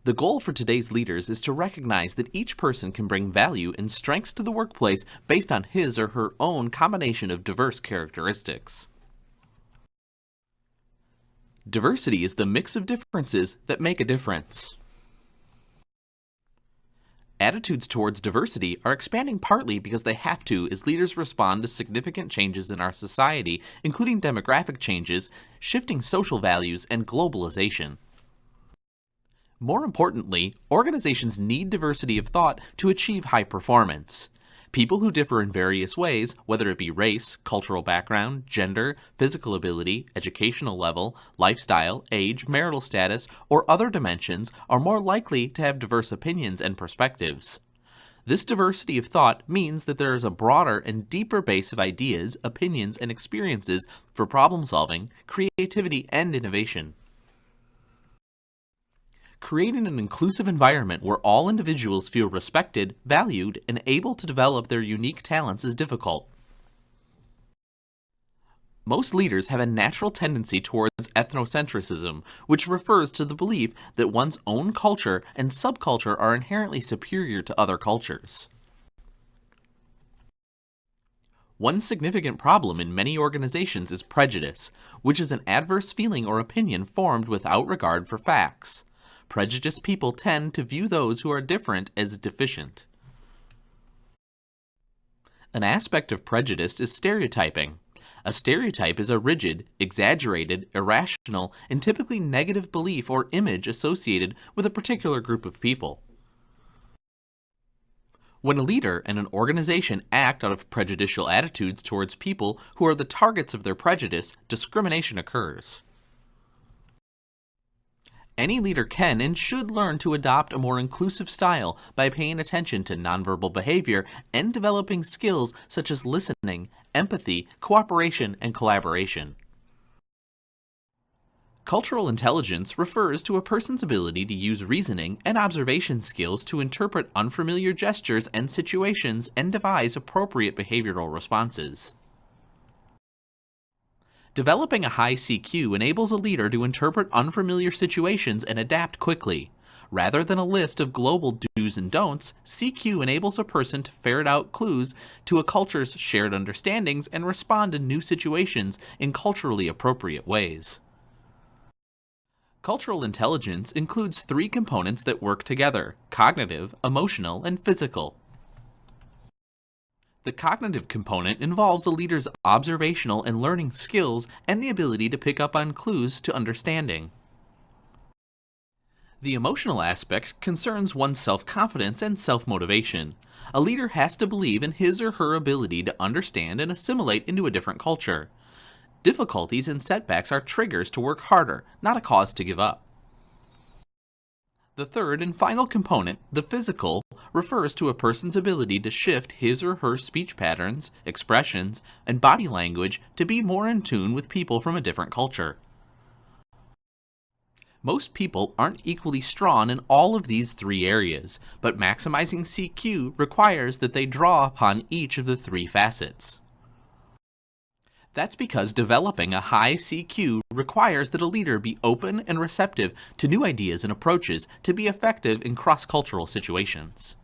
The goal for today's leaders is to recognize that each person can bring value and strengths to the workplace based on his or her own combination of diverse characteristics. Diversity is the mix of differences that make a difference. Attitudes towards diversity are expanding partly because they have to as leaders respond to significant changes in our society, including demographic changes, shifting social values, and globalization. More importantly, organizations need diversity of thought to achieve high performance. People who differ in various ways, whether it be race, cultural background, gender, physical ability, educational level, lifestyle, age, marital status, or other dimensions, are more likely to have diverse opinions and perspectives. This diversity of thought means that there is a broader and deeper base of ideas, opinions, and experiences for problem solving, creativity, and innovation. Creating an inclusive environment where all individuals feel respected, valued, and able to develop their unique talents is difficult. Most leaders have a natural tendency towards ethnocentrism, which refers to the belief that one's own culture and subculture are inherently superior to other cultures. One significant problem in many organizations is prejudice, which is an adverse feeling or opinion formed without regard for facts. Prejudiced people tend to view those who are different as deficient. An aspect of prejudice is stereotyping. A stereotype is a rigid, exaggerated, irrational, and typically negative belief or image associated with a particular group of people. When a leader and an organization act out of prejudicial attitudes towards people who are the targets of their prejudice, discrimination occurs. Any leader can and should learn to adopt a more inclusive style by paying attention to nonverbal behavior and developing skills such as listening, empathy, cooperation, and collaboration. Cultural intelligence refers to a person's ability to use reasoning and observation skills to interpret unfamiliar gestures and situations and devise appropriate behavioral responses. Developing a high CQ enables a leader to interpret unfamiliar situations and adapt quickly. Rather than a list of global do's and don'ts, CQ enables a person to ferret out clues to a culture's shared understandings and respond to new situations in culturally appropriate ways. Cultural intelligence includes three components that work together: cognitive, emotional, and physical. The cognitive component involves a leader's observational and learning skills and the ability to pick up on clues to understanding. The emotional aspect concerns one's self-confidence and self-motivation. A leader has to believe in his or her ability to understand and assimilate into a different culture. Difficulties and setbacks are triggers to work harder, not a cause to give up. The third and final component, the physical, refers to a person's ability to shift his or her speech patterns, expressions, and body language to be more in tune with people from a different culture. Most people aren't equally strong in all of these three areas, but maximizing CQ requires that they draw upon each of the three facets. That's because developing a high CQ requires that a leader be open and receptive to new ideas and approaches to be effective in cross-cultural situations.